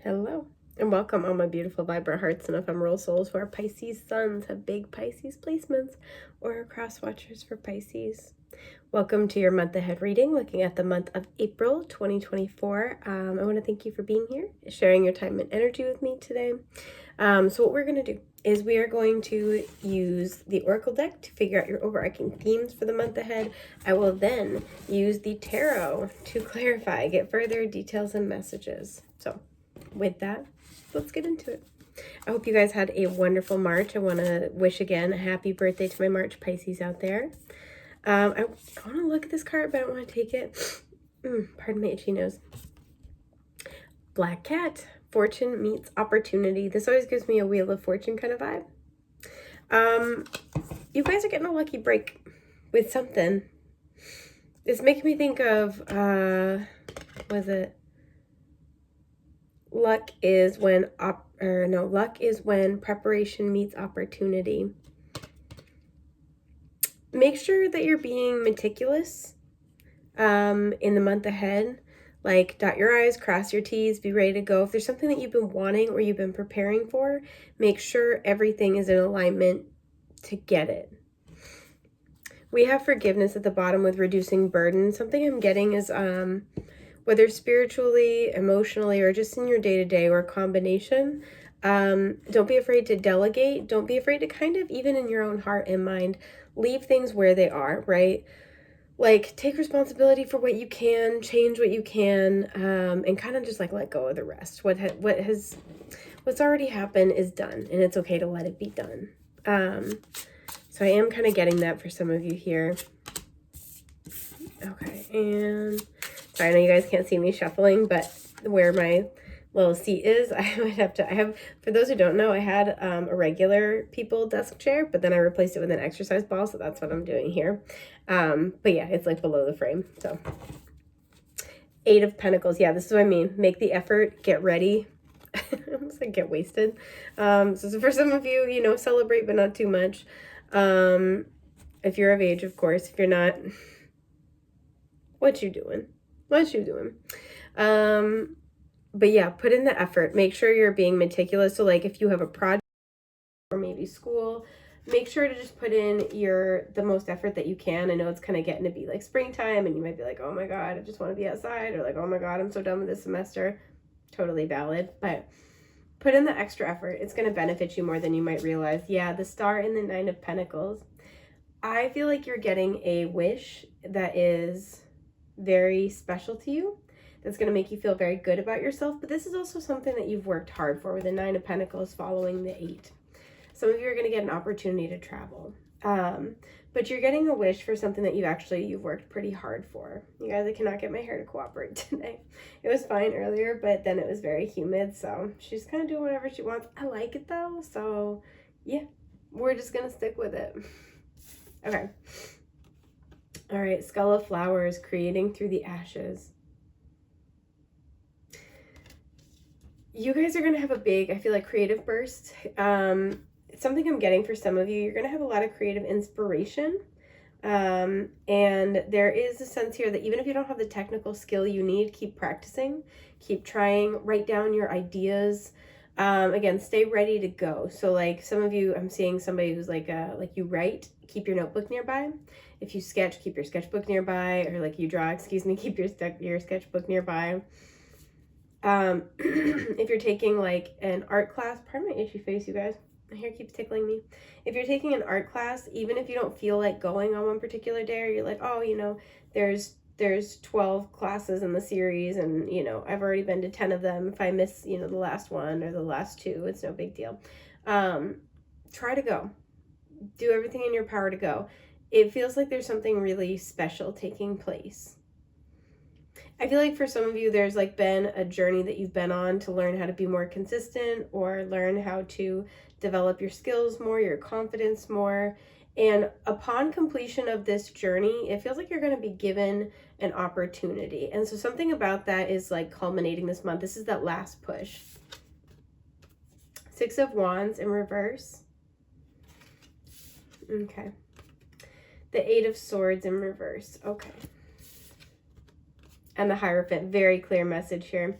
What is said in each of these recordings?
Hello, and welcome all my beautiful vibrant hearts and ephemeral souls who are Pisces suns, have big Pisces placements, or are cross watchers for Pisces. Welcome to your month ahead reading, looking at the month of April 2024. I want to thank you for being here, sharing your time and energy with me today. So what we're going to do is we are going to use the Oracle deck to figure out your overarching themes for the month ahead. I will then use the tarot to clarify, get further details and messages. So with that, let's get into it. I hope you guys had a wonderful March. I want to wish again a happy birthday to my March Pisces out there. I want to look at this card, but I don't want to take it. Pardon my itchy nose. Black Cat. Fortune meets opportunity. This always gives me a Wheel of Fortune kind of vibe. You guys are getting a lucky break with something. It's making me think of, was it? Luck is when preparation meets opportunity. Make sure that you're being meticulous in the month ahead. Like, dot your I's, cross your T's, be ready to go. If there's something that you've been wanting or you've been preparing for, make sure everything is in alignment to get it. We have forgiveness at the bottom with reducing burden. Something I'm getting is whether spiritually, emotionally, or just in your day-to-day or a combination, don't be afraid to delegate. Don't be afraid to kind of, even in your own heart and mind, leave things where they are, right? Like, take responsibility for what you can, change what you can, and kind of just like let go of the rest. What's already happened is done, and it's okay to let it be done. So I am kind of getting that for some of you here. Okay, and sorry, I know you guys can't see me shuffling, but where my little seat is, I have, for those who don't know, I had a regular people desk chair, but then I replaced it with an exercise ball, so that's what I'm doing here. But yeah, it's like below the frame. So 8 of Pentacles. Yeah, this is what I mean. Make the effort, get ready. I almost like get wasted. So for some of you, you know, celebrate, but not too much. If you're of age, of course. If you're not, what you doing? What you doing? But yeah, put in the effort. Make sure you're being meticulous. So like if you have a project or maybe school, make sure to just put in the most effort that you can. I know it's kind of getting to be like springtime and you might be like, oh my God, I just want to be outside, or like, oh my God, I'm so done with this semester. Totally valid, but put in the extra effort. It's going to benefit you more than you might realize. Yeah, the Star and the 9 of Pentacles. I feel like you're getting a wish that is very special to you. That's going to make you feel very good about yourself. But this is also something that you've worked hard for, with the 9 of Pentacles following the 8. Some of you are going to get an opportunity to travel. But you're getting a wish for something that you've worked pretty hard for. You guys, I cannot get my hair to cooperate today. It was fine earlier, but then it was very humid. So she's kind of doing whatever she wants. I like it though. So yeah, we're just going to stick with it. Okay. All right. Skull of Flowers, creating through the ashes. You guys are going to have a big, I feel like, creative burst. It's something I'm getting for some of you. You're going to have a lot of creative inspiration. And there is a sense here that even if you don't have the technical skill you need, keep practicing, keep trying, write down your ideas. Again, stay ready to go. So like some of you, I'm seeing somebody who's like you write, keep your notebook nearby. If you sketch, keep your sketchbook nearby, or like you draw, keep your sketchbook nearby. If you're taking like an art class, pardon my itchy face, you guys, my hair keeps tickling me. If you're taking an art class, even if you don't feel like going on one particular day, or you're like, oh, you know, there's 12 classes in the series, and you know, I've already been to 10 of them. If I miss, you know, the last one or the last 2, it's no big deal. Try to go. Do everything in your power to go. It feels like there's something really special taking place. I feel like for some of you, there's like been a journey that you've been on to learn how to be more consistent, or learn how to develop your skills more, your confidence more. And upon completion of this journey, it feels like you're going to be given an opportunity. And so something about that is like culminating this month. This is that last push. 6 of Wands in reverse. Okay. The 8 of Swords in reverse. Okay. And the Hierophant, very clear message here.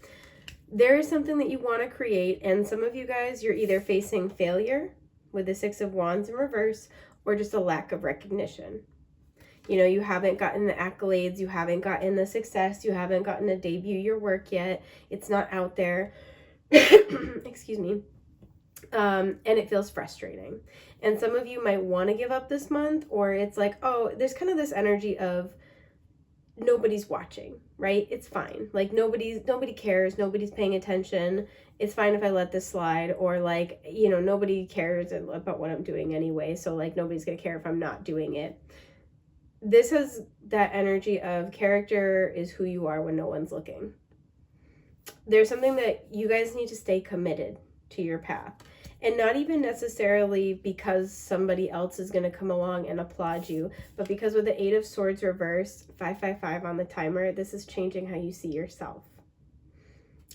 There is something that you want to create, and some of you guys, you're either facing failure with the Six of Wands in reverse or just a lack of recognition. You know, you haven't gotten the accolades, you haven't gotten the success, you haven't gotten to debut your work yet. It's not out there. Excuse me. And it feels frustrating. And some of you might want to give up this month, or it's like, oh, there's kind of this energy of nobody's watching, right? It's fine. Like nobody cares, nobody's paying attention. It's fine if I let this slide, or like, you know, nobody cares about what I'm doing anyway, so like nobody's gonna care if I'm not doing it. This has that energy of character is who you are when no one's looking. There's something that you guys need to stay committed to your path. And not even necessarily because somebody else is going to come along and applaud you, but because with the Eight of Swords reversed, 555 on the timer, this is changing how you see yourself.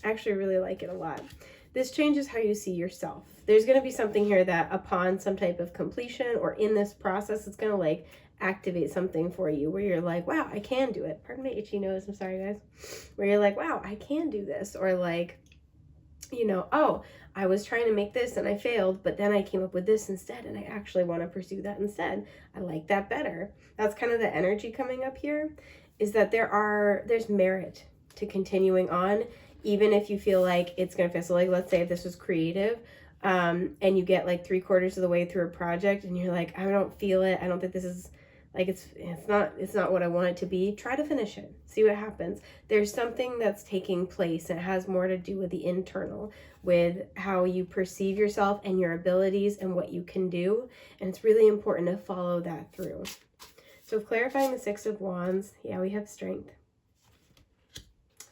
I actually really like it a lot. This changes how you see yourself. There's going to be something here that upon some type of completion or in this process, it's going to like activate something for you where you're like, wow, I can do it. Pardon my itchy nose. I'm sorry, guys. Where you're like, wow, I can do this. Or like, you know, oh, I was trying to make this and I failed, but then I came up with this instead and I actually want to pursue that instead. I like that better. That's kind of the energy coming up here, is that there's merit to continuing on, even if you feel like it's going to fail. So like, let's say if this was creative, and you get like 3/4 of the way through a project and you're like, I don't feel it. I don't think this is like, it's not what I want it to be. Try to finish it. See what happens. There's something that's taking place, and it has more to do with the internal, with how you perceive yourself and your abilities and what you can do. And it's really important to follow that through. So clarifying the Six of Wands, yeah, we have strength.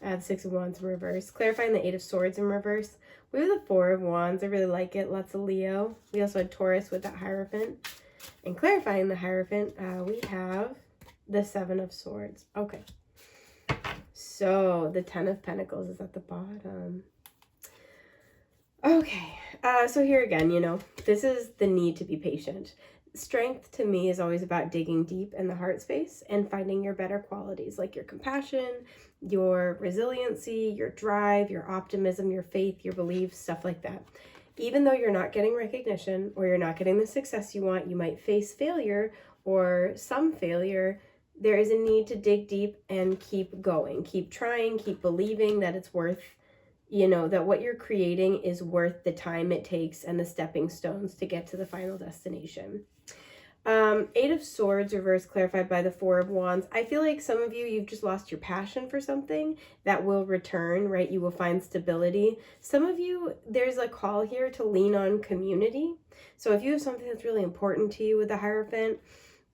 I have the Six of Wands in reverse. Clarifying the Eight of Swords in reverse. We have the Four of Wands. I really like it. Lots of Leo. We also had Taurus with that Hierophant. And clarifying the Hierophant, we have the Seven of Swords. Okay. So the Ten of Pentacles is at the bottom. Okay. So here again, you know, this is the need to be patient. Strength to me is always about digging deep in the heart space and finding your better qualities, like your compassion, your resiliency, your drive, your optimism, your faith, your beliefs, stuff like that. Even though you're not getting recognition or you're not getting the success you want, you might face failure or some failure. There is a need to dig deep and keep going, keep trying, keep believing that it's worth, you know, that what you're creating is worth the time it takes and the stepping stones to get to the final destination. Eight of Swords reverse clarified by the Four of Wands. I feel like some of you, you've just lost your passion for something that will return, right? You will find stability. Some of you, there's a call here to lean on community. So if you have something that's really important to you with the Hierophant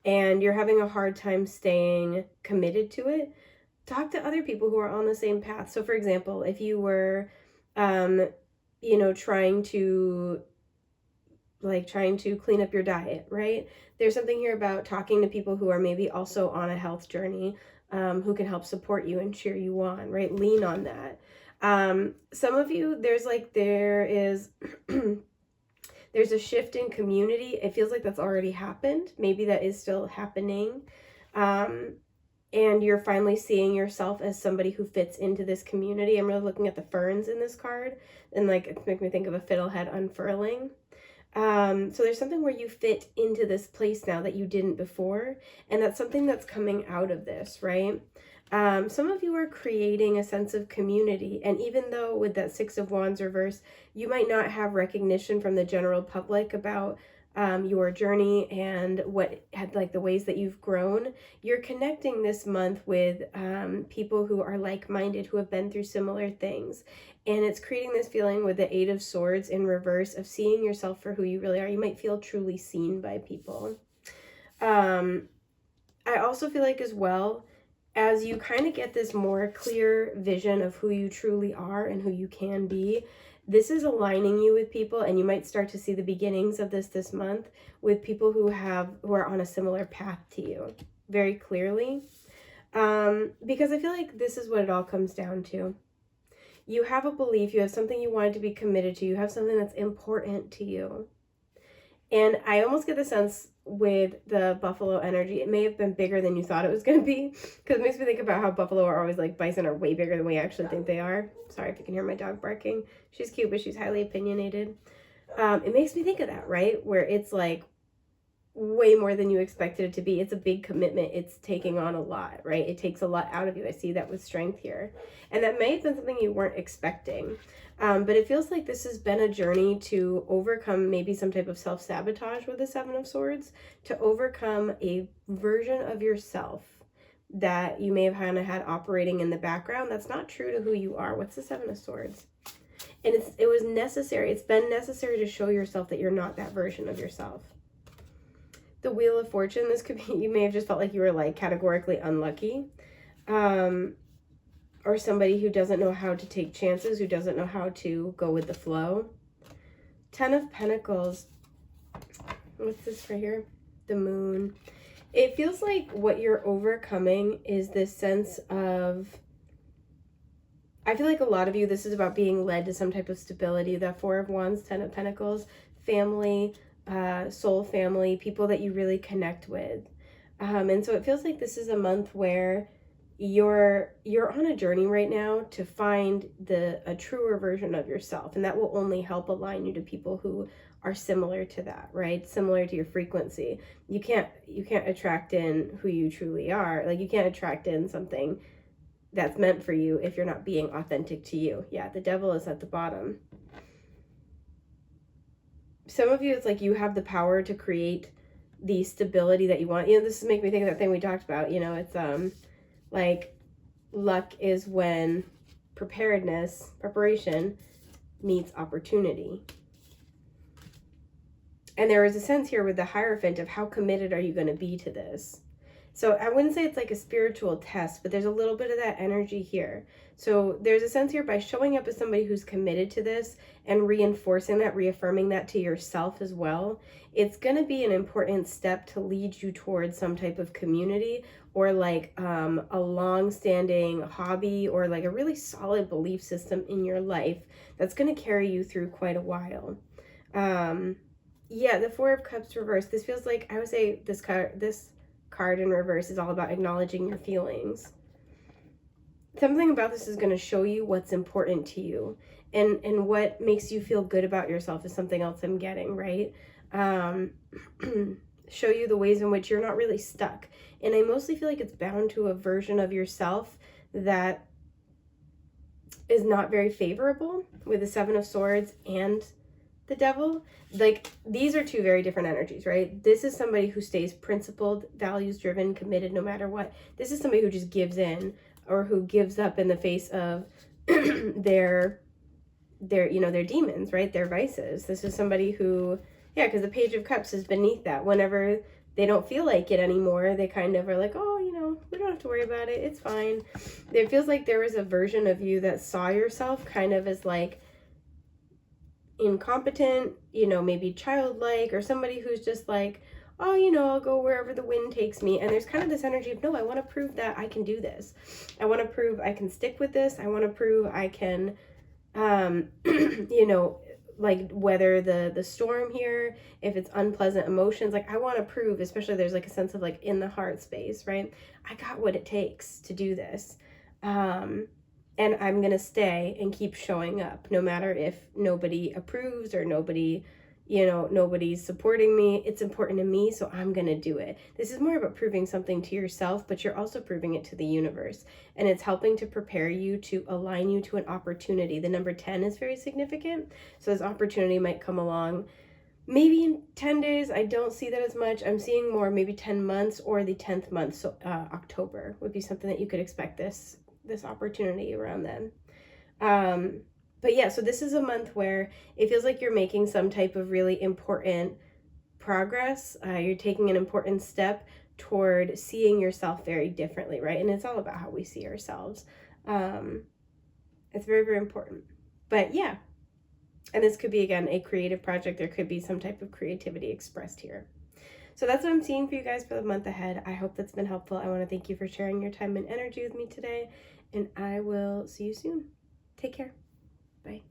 and you're having a hard time staying committed to it, talk to other people who are on the same path. So for example, if you were, you know, trying to clean up your diet, right? There's something here about talking to people who are maybe also on a health journey, who can help support you and cheer you on, right? Lean on that. Some of you, there's a shift in community. It feels like that's already happened. Maybe that is still happening. And you're finally seeing yourself as somebody who fits into this community. I'm really looking at the ferns in this card, and like, it makes me think of a fiddlehead unfurling. So there's something where you fit into this place now that you didn't before, and that's something that's coming out of this, right? Some of you are creating a sense of community, and even though with that Six of Wands reverse, you might not have recognition from the general public about your journey and what had like the ways that you've grown, you're connecting this month with people who are like-minded, who have been through similar things. And it's creating this feeling with the Eight of Swords in reverse of seeing yourself for who you really are. You might feel truly seen by people. I also feel like as well, as you kind of get this more clear vision of who you truly are and who you can be, this is aligning you with people, and you might start to see the beginnings of this month with people who are on a similar path to you very clearly. Because I feel like this is what it all comes down to. You have a belief, you have something you wanted to be committed to, you have something that's important to you. And I almost get the sense with the buffalo energy. It may have been bigger than you thought it was going to be, because it makes me think about how buffalo are always like bison are way bigger than we actually think they are. Sorry if you can hear my dog barking. She's cute, but she's highly opinionated. It makes me think of that, right? Where it's like way more than you expected it to be. It's a big commitment. It's taking on a lot, right? It takes a lot out of you. I see that with strength here. And that may have been something you weren't expecting. But it feels like this has been a journey to overcome maybe some type of self-sabotage with the Seven of Swords, to overcome a version of yourself that you may have kind of had operating in the background that's not true to who you are. What's the Seven of Swords? And it was necessary. It's been necessary to show yourself that you're not that version of yourself. The Wheel of Fortune, this could be, you may have just felt like you were like categorically unlucky. Or somebody who doesn't know how to take chances, who doesn't know how to go with the flow. 10 of Pentacles. What's this right here? The Moon. It feels like what you're overcoming is this sense of, I feel like a lot of you, this is about being led to some type of stability. The Four of Wands, 10 of Pentacles, family, soul family, people that you really connect with. And so it feels like this is a month where you're on a journey right now to find a truer version of yourself, and that will only help align you to people who are similar to that, right? Similar to your frequency. You can't attract in who you truly are. Like, you can't attract in something that's meant for you if you're not being authentic to you. Yeah, the Devil is at the bottom. Some of you, it's like you have the power to create the stability that you want. You know, this is making me think of that thing we talked about. You know, it's like, luck is when preparation meets opportunity. And there is a sense here with the Hierophant of how committed are you going to be to this? So I wouldn't say it's like a spiritual test, but there's a little bit of that energy here. So there's a sense here by showing up as somebody who's committed to this and reinforcing that, reaffirming that to yourself as well. It's going to be an important step to lead you towards some type of community, or like a long-standing hobby, or like a really solid belief system in your life that's going to carry you through quite a while. Yeah, the Four of Cups reversed. This feels like, I would say this card in reverse is all about acknowledging your feelings. Something about this is going to show you what's important to you, and what makes you feel good about yourself is something else I'm getting, right? Show you the ways in which you're not really stuck. And I mostly feel like it's bound to a version of yourself that is not very favorable, with the Seven of Swords and the Devil. Like, these are two very different energies, right? This is somebody who stays principled, values driven, committed no matter what. This is somebody who just gives in, or who gives up in the face of their demons, right? Their vices. This is somebody who, yeah, because the Page of Cups is beneath that. Whenever they don't feel like it anymore, they kind of are like, oh, we don't have to worry about it. It's fine. It feels like there was a version of you that saw yourself kind of as like incompetent, maybe childlike, or somebody who's just like, oh, I'll go wherever the wind takes me. And there's kind of this energy of, no, I want to prove that I can do this. I want to prove I can stick with this. I want to prove I can, like, weather the storm here, if it's unpleasant emotions. Like, I want to prove, especially there's like a sense of like in the heart space, right? I got what it takes to do this. And I'm going to stay and keep showing up, no matter if nobody approves or nobody's supporting me. It's important to me, so I'm going to do it. This is more about proving something to yourself, but you're also proving it to the universe. And it's helping to prepare you, to align you to an opportunity. The number 10 is very significant. So this opportunity might come along maybe in 10 days. I don't see that as much. I'm seeing more maybe 10 months or the 10th month. So October would be something that you could expect this opportunity around then. But yeah, so this is a month where it feels like you're making some type of really important progress. You're taking an important step toward seeing yourself very differently, right? And it's all about how we see ourselves. It's very, very important. But yeah, and this could be, again, a creative project. There could be some type of creativity expressed here. So that's what I'm seeing for you guys for the month ahead. I hope that's been helpful. I want to thank you for sharing your time and energy with me today, and I will see you soon. Take care. Bye.